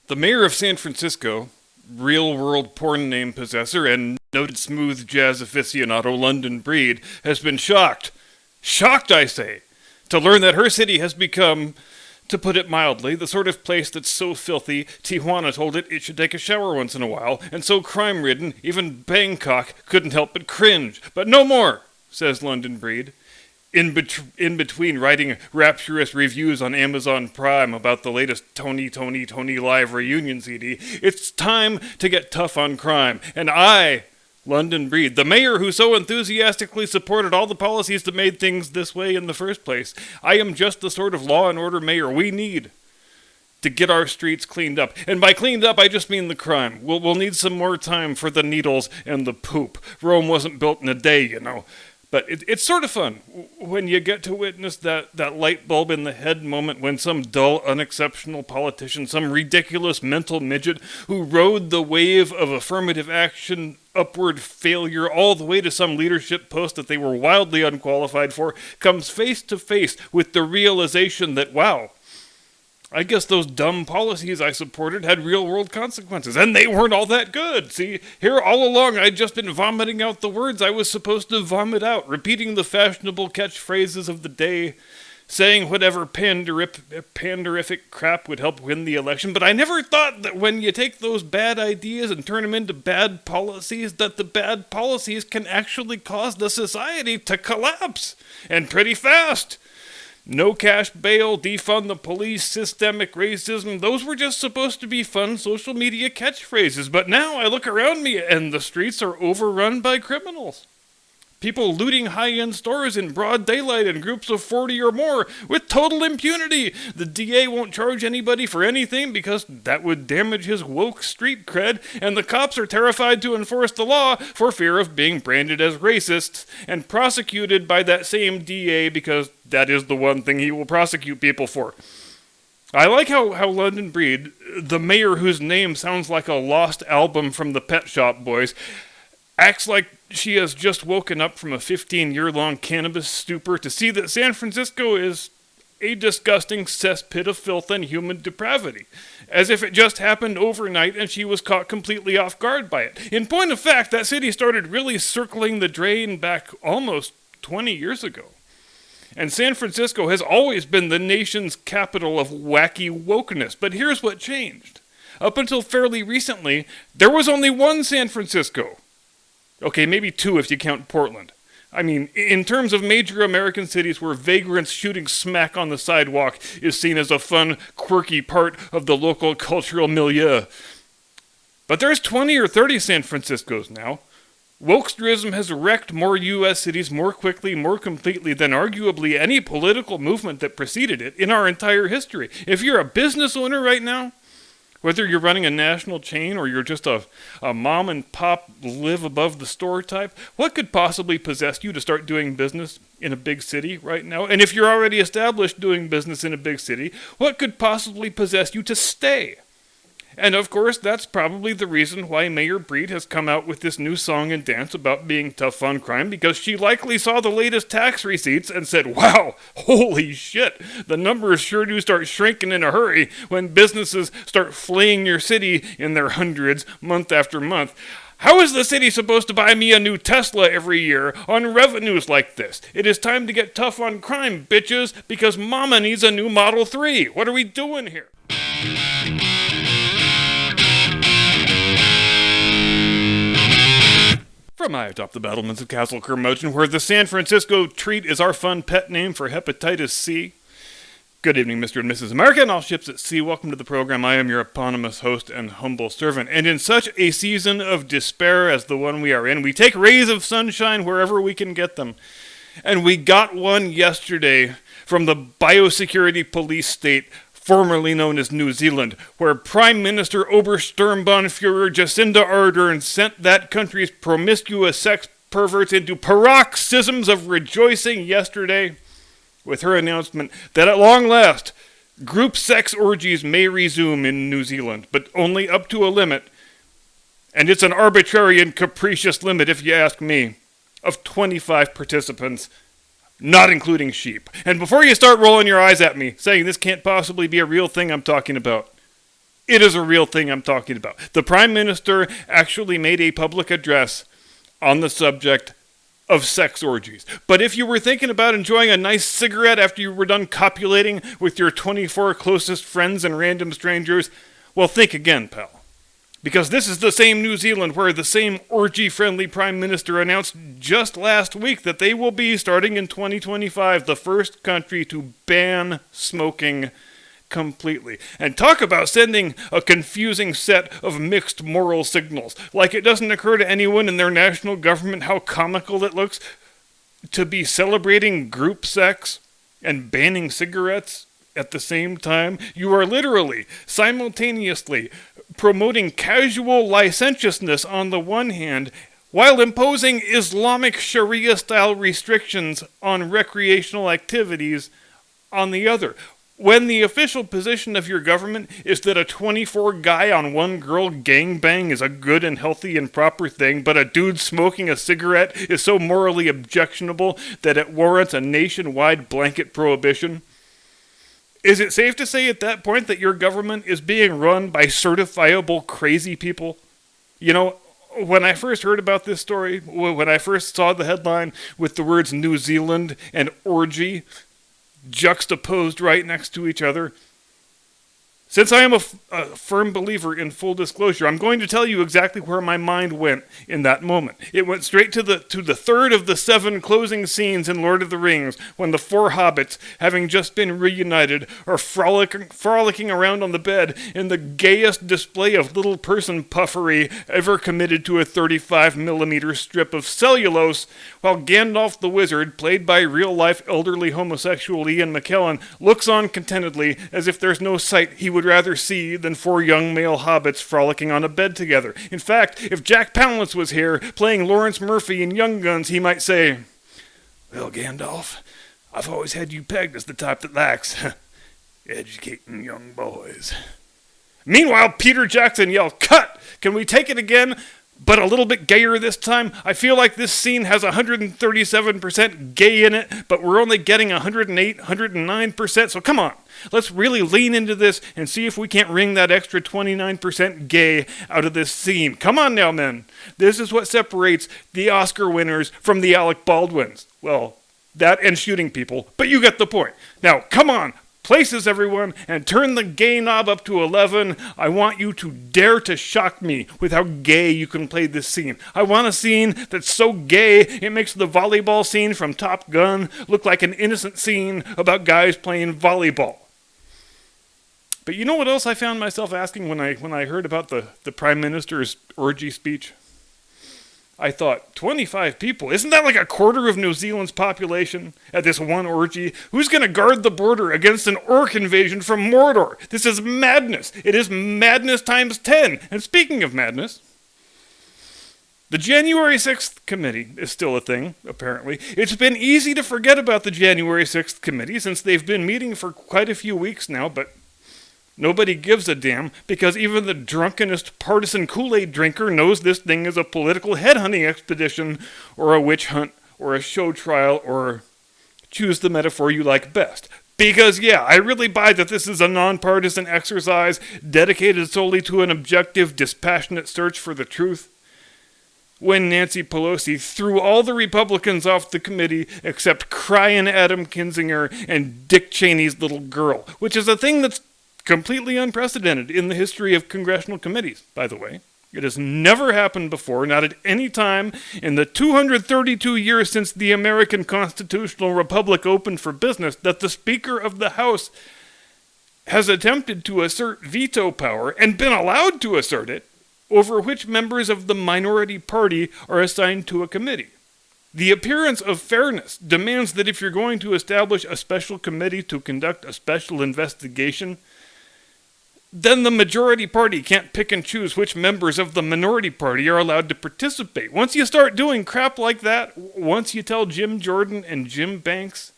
The mayor of San Francisco, real-world porn name possessor and noted smooth jazz aficionado London Breed, has been shocked I say, to learn that her city has become, to put it mildly, the sort of place that's so filthy Tijuana told it should take a shower once in a while, and so crime-ridden even Bangkok couldn't help but cringe. But no more, says London Breed. In between writing rapturous reviews on Amazon Prime about the latest Tony Live reunion CD, it's time to get tough on crime. And I, London Breed, the mayor who so enthusiastically supported all the policies that made things this way in the first place, I am just the sort of law and order mayor we need to get our streets cleaned up. And by cleaned up, I just mean the crime. We'll need some more time for the needles and the poop. Rome wasn't built in a day, you know. But it's sort of fun when you get to witness that light bulb in the head moment when some dull, unexceptional politician, some ridiculous mental midget who rode the wave of affirmative action upward failure all the way to some leadership post that they were wildly unqualified for, comes face to face with the realization that, wow, I guess those dumb policies I supported had real-world consequences, and they weren't all that good. See, here all along I'd just been vomiting out the words I was supposed to vomit out, repeating the fashionable catchphrases of the day, saying whatever panderific crap would help win the election, but I never thought that when you take those bad ideas and turn them into bad policies, that the bad policies can actually cause the society to collapse, and pretty fast. No cash bail, defund the police, systemic racism, those were just supposed to be fun social media catchphrases, but now I look around me and the streets are overrun by criminals. People looting high-end stores in broad daylight in groups of 40 or more with total impunity. The DA won't charge anybody for anything because that would damage his woke street cred, and the cops are terrified to enforce the law for fear of being branded as racists and prosecuted by that same DA because that is the one thing he will prosecute people for. I like how London Breed, the mayor whose name sounds like a lost album from the Pet Shop Boys, acts like she has just woken up from a 15-year-long cannabis stupor to see that San Francisco is a disgusting cesspit of filth and human depravity, as if it just happened overnight and she was caught completely off guard by it. In point of fact, that city started really circling the drain back almost 20 years ago. And San Francisco has always been the nation's capital of wacky wokeness, but here's what changed. Up until fairly recently, there was only one San Francisco. Okay, maybe two if you count Portland. I mean, in terms of major American cities where vagrants shooting smack on the sidewalk is seen as a fun, quirky part of the local cultural milieu. But there's 20 or 30 San Franciscos now. Wokesterism has wrecked more U.S. cities more quickly, more completely than arguably any political movement that preceded it in our entire history. If you're a business owner right now, whether you're running a national chain or you're just a mom and pop live above the store type, what could possibly possess you to start doing business in a big city right now? And if you're already established doing business in a big city, what could possibly possess you to stay? And of course, that's probably the reason why Mayor Breed has come out with this new song and dance about being tough on crime, because she likely saw the latest tax receipts and said, wow, holy shit, the numbers sure do start shrinking in a hurry when businesses start fleeing your city in their hundreds month after month. How is the city supposed to buy me a new Tesla every year on revenues like this? It is time to get tough on crime, bitches, because mama needs a new Model 3. What are we doing here? From I Atop the Battlements of Castle Curmudgeon, where the San Francisco treat is our fun pet name for hepatitis C. Good evening, Mr. and Mrs. America, and all ships at sea. Welcome to the program. I am your eponymous host and humble servant. And in such a season of despair as the one we are in, we take rays of sunshine wherever we can get them. And we got one yesterday from the biosecurity police state formerly known as New Zealand, where Prime Minister Obersturmbannführer Jacinda Ardern sent that country's promiscuous sex perverts into paroxysms of rejoicing yesterday with her announcement that at long last, group sex orgies may resume in New Zealand, but only up to a limit, and it's an arbitrary and capricious limit, if you ask me, of 25 participants, not including sheep. And before you start rolling your eyes at me, saying this can't possibly be a real thing I'm talking about, It is a real thing I'm talking about. The Prime Minister actually made a public address on the subject of sex orgies. But if you were thinking about enjoying a nice cigarette after you were done copulating with your 24 closest friends and random strangers, well, think again, pal. Because this is the same New Zealand where the same orgy-friendly Prime Minister announced just last week that they will be, starting in 2025, the first country to ban smoking completely. And talk about sending a confusing set of mixed moral signals. Like it doesn't occur to anyone in their national government how comical it looks to be celebrating group sex and banning cigarettes at the same time. You are literally, simultaneously, promoting casual licentiousness on the one hand, while imposing Islamic Sharia-style restrictions on recreational activities on the other. When the official position of your government is that a 24 guy on one girl gangbang is a good and healthy and proper thing, but a dude smoking a cigarette is so morally objectionable that it warrants a nationwide blanket prohibition, is it safe to say at that point that your government is being run by certifiable crazy people? You know, when I first heard about this story, when I first saw the headline with the words New Zealand and orgy juxtaposed right next to each other, since I am a firm believer in full disclosure, I'm going to tell you exactly where my mind went in that moment. It went straight to the third of the 7 closing scenes in Lord of the Rings, when the 4 hobbits, having just been reunited, are frolicking around on the bed in the gayest display of little person puffery ever committed to a 35mm strip of cellulose, while Gandalf the Wizard, played by real-life elderly homosexual Ian McKellen, looks on contentedly as if there's no sight he would rather see than 4 young male hobbits frolicking on a bed together. In fact, if Jack Palance was here, playing Lawrence Murphy in Young Guns, he might say, "Well, Gandalf, I've always had you pegged as the type that likes educating young boys." Meanwhile, Peter Jackson yelled, "Cut! Can we take it again? But a little bit gayer this time? I feel like this scene has 137% gay in it, but we're only getting 108, 109%, so come on. Let's really lean into this and see if we can't wring that extra 29% gay out of this scene. Come on now, men. This is what separates the Oscar winners from the Alec Baldwins. Well, that and shooting people, but you get the point. Now, come on. Places, everyone, and turn the gay knob up to 11. I want you to dare to shock me with how gay you can play this scene. I want a scene that's so gay it makes the volleyball scene from Top Gun look like an innocent scene about guys playing volleyball. But you know what else I found myself asking when I heard about the Prime Minister's orgy speech? I thought, 25 people? Isn't that like a quarter of New Zealand's population at this one orgy? Who's going to guard the border against an orc invasion from Mordor? This is madness. It is madness times 10. And speaking of madness, the January 6th committee is still a thing, apparently. It's been easy to forget about the January 6th committee since they've been meeting for quite a few weeks now, but nobody gives a damn, because even the drunkenest partisan Kool-Aid drinker knows this thing is a political headhunting expedition, or a witch hunt, or a show trial, or choose the metaphor you like best. Because, yeah, I really buy that this is a nonpartisan exercise dedicated solely to an objective, dispassionate search for the truth. When Nancy Pelosi threw all the Republicans off the committee except crying Adam Kinzinger and Dick Cheney's little girl, which is a thing that's completely unprecedented in the history of congressional committees, by the way. It has never happened before, not at any time in the 232 years since the American Constitutional Republic opened for business, that the Speaker of the House has attempted to assert veto power, and been allowed to assert it, over which members of the minority party are assigned to a committee. The appearance of fairness demands that if you're going to establish a special committee to conduct a special investigation, then the majority party can't pick and choose which members of the minority party are allowed to participate. Once you start doing crap like that, once you tell Jim Jordan and Jim Banks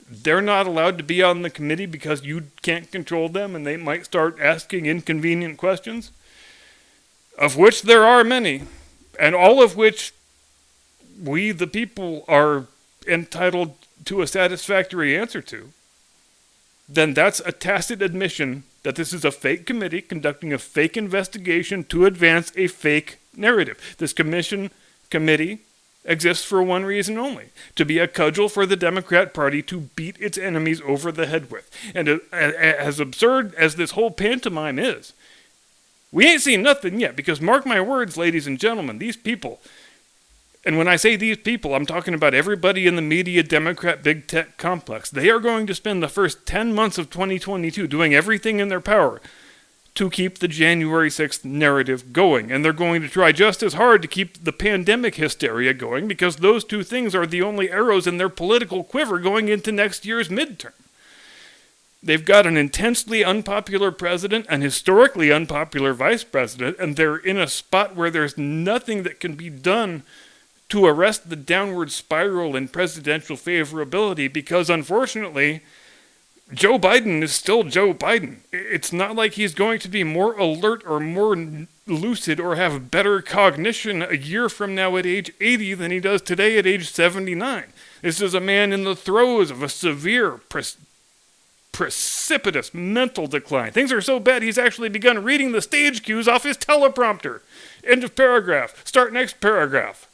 they're not allowed to be on the committee because you can't control them and they might start asking inconvenient questions, of which there are many, and all of which we, the people, are entitled to a satisfactory answer to, then that's a tacit admission that this is a fake committee conducting a fake investigation to advance a fake narrative. This committee exists for one reason only: to be a cudgel for the Democrat Party to beat its enemies over the head with. And as absurd as this whole pantomime is, we ain't seen nothing yet, because mark my words, ladies and gentlemen, these people, and when I say these people, I'm talking about everybody in the media Democrat big tech complex, they are going to spend the first 10 months of 2022 doing everything in their power to keep the January 6th narrative going. And they're going to try just as hard to keep the pandemic hysteria going, because those two things are the only arrows in their political quiver going into next year's midterm. They've got an intensely unpopular president, an historically unpopular vice president, and they're in a spot where there's nothing that can be done to arrest the downward spiral in presidential favorability, because unfortunately, Joe Biden is still Joe Biden. It's not like he's going to be more alert or more lucid or have better cognition a year from now at age 80 than he does today at age 79. This is a man in the throes of a severe, precipitous mental decline. Things are so bad he's actually begun reading the stage cues off his teleprompter. End of paragraph. Start next paragraph.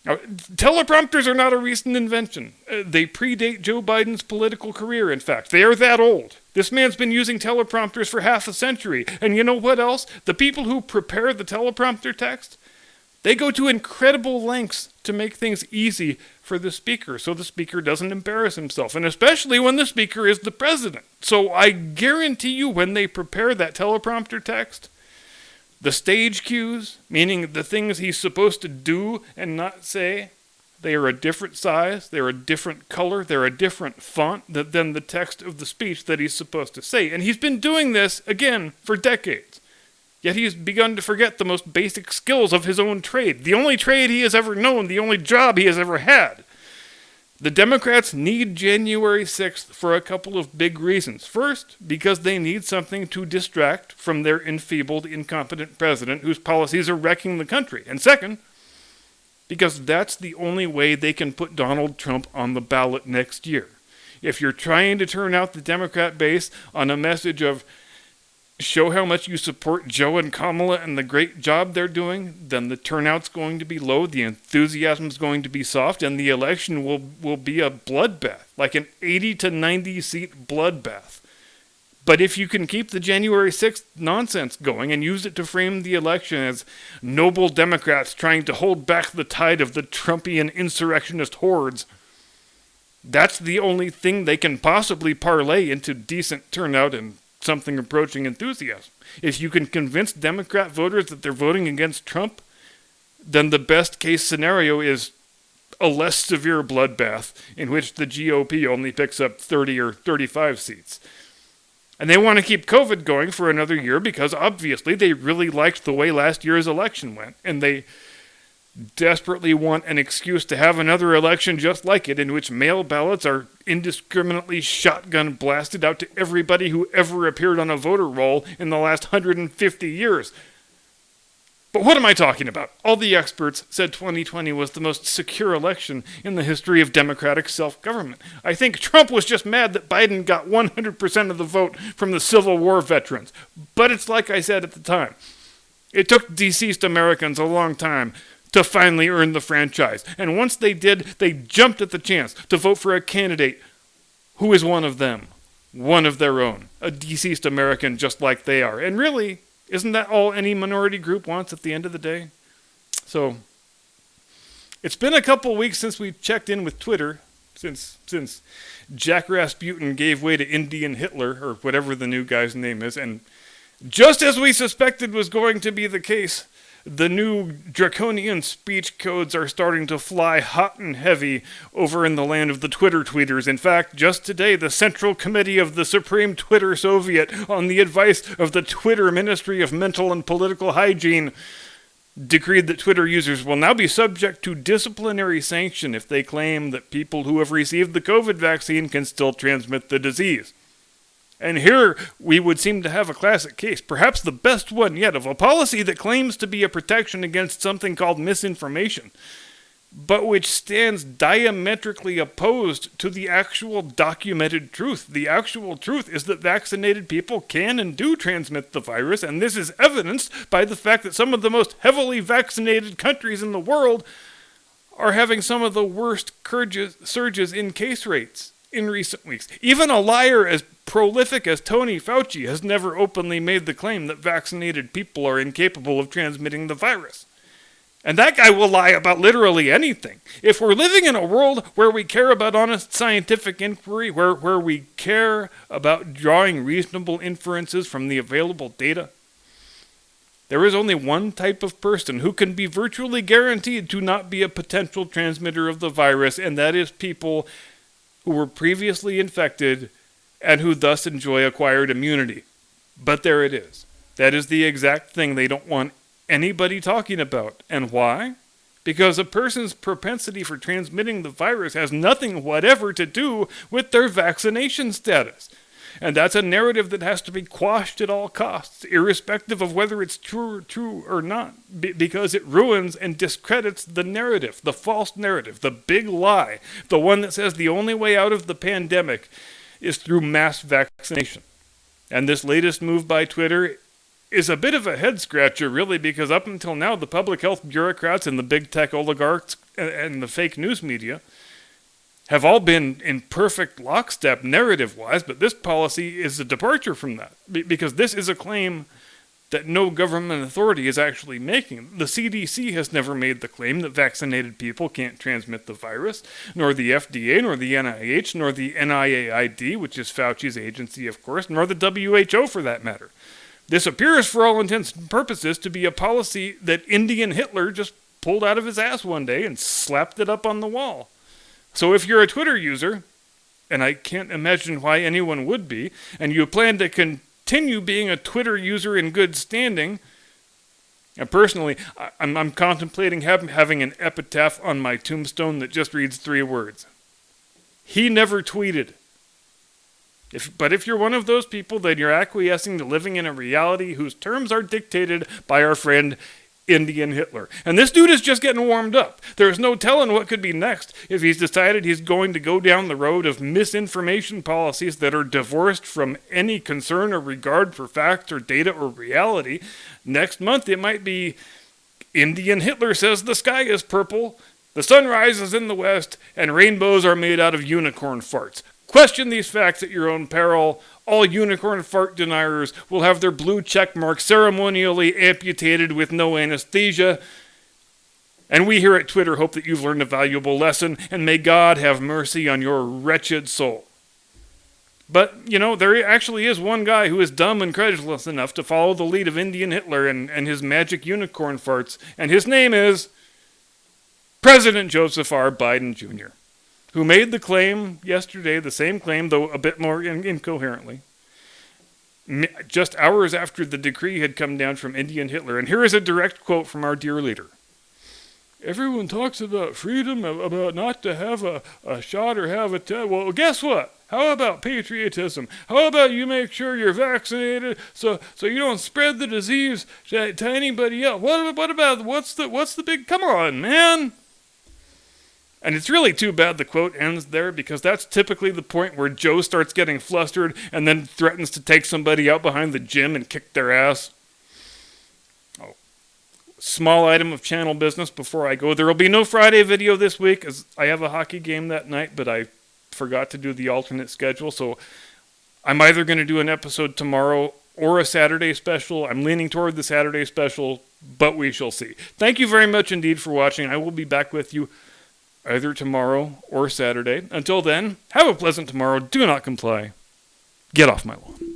Now, teleprompters are not a recent invention. They predate Joe Biden's political career, in fact. They are that old. This man's been using teleprompters for half a century. And you know what else? The people who prepare the teleprompter text, they go to incredible lengths to make things easy for the speaker, so the speaker doesn't embarrass himself, and especially when the speaker is the president. So I guarantee you, when they prepare that teleprompter text, the stage cues, meaning the things he's supposed to do and not say, they are a different size, they're a different color, they're a different font than the text of the speech that he's supposed to say. And he's been doing this, again, for decades. Yet he's begun to forget the most basic skills of his own trade, the only trade he has ever known, the only job he has ever had. The Democrats need January 6th for a couple of big reasons. First, because they need something to distract from their enfeebled, incompetent president whose policies are wrecking the country. And second, because that's the only way they can put Donald Trump on the ballot next year. If you're trying to turn out the Democrat base on a message of show how much you support Joe and Kamala and the great job they're doing, then the turnout's going to be low, the enthusiasm's going to be soft, and the election will be a bloodbath, like an 80 to 90 seat bloodbath. But if you can keep the January 6th nonsense going and use it to frame the election as noble Democrats trying to hold back the tide of the Trumpian insurrectionist hordes, that's the only thing they can possibly parlay into decent turnout and something approaching enthusiasm. If you can convince Democrat voters that they're voting against Trump, then the best case scenario is a less severe bloodbath in which the GOP only picks up 30 or 35 seats. And they want to keep COVID going for another year because obviously they really liked the way last year's election went, and they desperately want an excuse to have another election just like it, in which mail ballots are indiscriminately shotgun blasted out to everybody who ever appeared on a voter roll in the last 150 years. But what am I talking about? All the experts said 2020 was the most secure election in the history of democratic self-government. I think Trump was just mad that Biden got 100% of the vote from the Civil War veterans. But it's like I said at the time. It took deceased Americans a long time to finally earn the franchise. And once they did, they jumped at the chance to vote for a candidate who is one of them, one of their own, a deceased American just like they are. And really, isn't that all any minority group wants at the end of the day? So, it's been a couple weeks since we checked in with Twitter, since Jack Rasputin gave way to Indian Hitler, or whatever the new guy's name is, and just as we suspected was going to be the case, the new draconian speech codes are starting to fly hot and heavy over in the land of the Twitter tweeters. In fact, just today, the Central Committee of the Supreme Twitter Soviet, on the advice of the Twitter Ministry of Mental and Political Hygiene, decreed that Twitter users will now be subject to disciplinary sanction if they claim that people who have received the COVID vaccine can still transmit the disease. And here we would seem to have a classic case, perhaps the best one yet, of a policy that claims to be a protection against something called misinformation, but which stands diametrically opposed to the actual documented truth. The actual truth is that vaccinated people can and do transmit the virus, and this is evidenced by the fact that some of the most heavily vaccinated countries in the world are having some of the worst surges in case rates in recent weeks. Even a liar as prolific as Tony Fauci has never openly made the claim that vaccinated people are incapable of transmitting the virus. And that guy will lie about literally anything. If we're living in a world where we care about honest scientific inquiry, where we care about drawing reasonable inferences from the available data, there is only one type of person who can be virtually guaranteed to not be a potential transmitter of the virus, and that is people who were previously infected and who thus enjoy acquired immunity. But there it is. That is the exact thing they don't want anybody talking about. And why? Because a person's propensity for transmitting the virus has nothing whatever to do with their vaccination status. And that's a narrative that has to be quashed at all costs, irrespective of whether it's true or not, because it ruins and discredits the narrative, the false narrative, the big lie, the one that says the only way out of the pandemic is through mass vaccination. And this latest move by Twitter is a bit of a head-scratcher, really, because up until now, the public health bureaucrats and the big tech oligarchs and the fake news media have all been in perfect lockstep narrative-wise, but this policy is a departure from that, because this is a claim that no government authority is actually making. The CDC has never made the claim that vaccinated people can't transmit the virus, nor the FDA, nor the NIH, nor the NIAID, which is Fauci's agency, of course, nor the WHO, for that matter. This appears, for all intents and purposes, to be a policy that Indian Hitler just pulled out of his ass one day and slapped it up on the wall. So if you're a Twitter user, and I can't imagine why anyone would be, and you plan to continue being a Twitter user in good standing, and personally, I'm contemplating having an epitaph on my tombstone that just reads 3 words. He never tweeted. But if you're one of those people, then you're acquiescing to living in a reality whose terms are dictated by our friend Indian Hitler. And this dude is just getting warmed up. There's no telling what could be next if he's decided he's going to go down the road of misinformation policies that are divorced from any concern or regard for facts or data or reality. Next month it might be Indian Hitler says the sky is purple, the sun rises in the west, and rainbows are made out of unicorn farts. Question these facts at your own peril. All unicorn fart deniers will have their blue check mark ceremonially amputated with no anesthesia. And we here at Twitter hope that you've learned a valuable lesson, and may God have mercy on your wretched soul. But, there actually is one guy who is dumb and credulous enough to follow the lead of Indian Hitler and his magic unicorn farts, and his name is President Joseph R. Biden Jr., who made the claim yesterday, the same claim, though a bit more incoherently, just hours after the decree had come down from Indian Hitler. And here is a direct quote from our dear leader. Everyone talks about freedom, about not to have a shot or have a test. Well, guess what? How about patriotism? How about you make sure you're vaccinated so you don't spread the disease to anybody else? What about, what's the big, come on, man. And it's really too bad the quote ends there, because that's typically the point where Joe starts getting flustered and then threatens to take somebody out behind the gym and kick their ass. Oh, small item of channel business before I go. There will be no Friday video this week, as I have a hockey game that night, but I forgot to do the alternate schedule, so I'm either going to do an episode tomorrow or a Saturday special. I'm leaning toward the Saturday special, but we shall see. Thank you very much indeed for watching. I will be back with you either tomorrow or Saturday. Until then, have a pleasant tomorrow. Do not comply. Get off my lawn.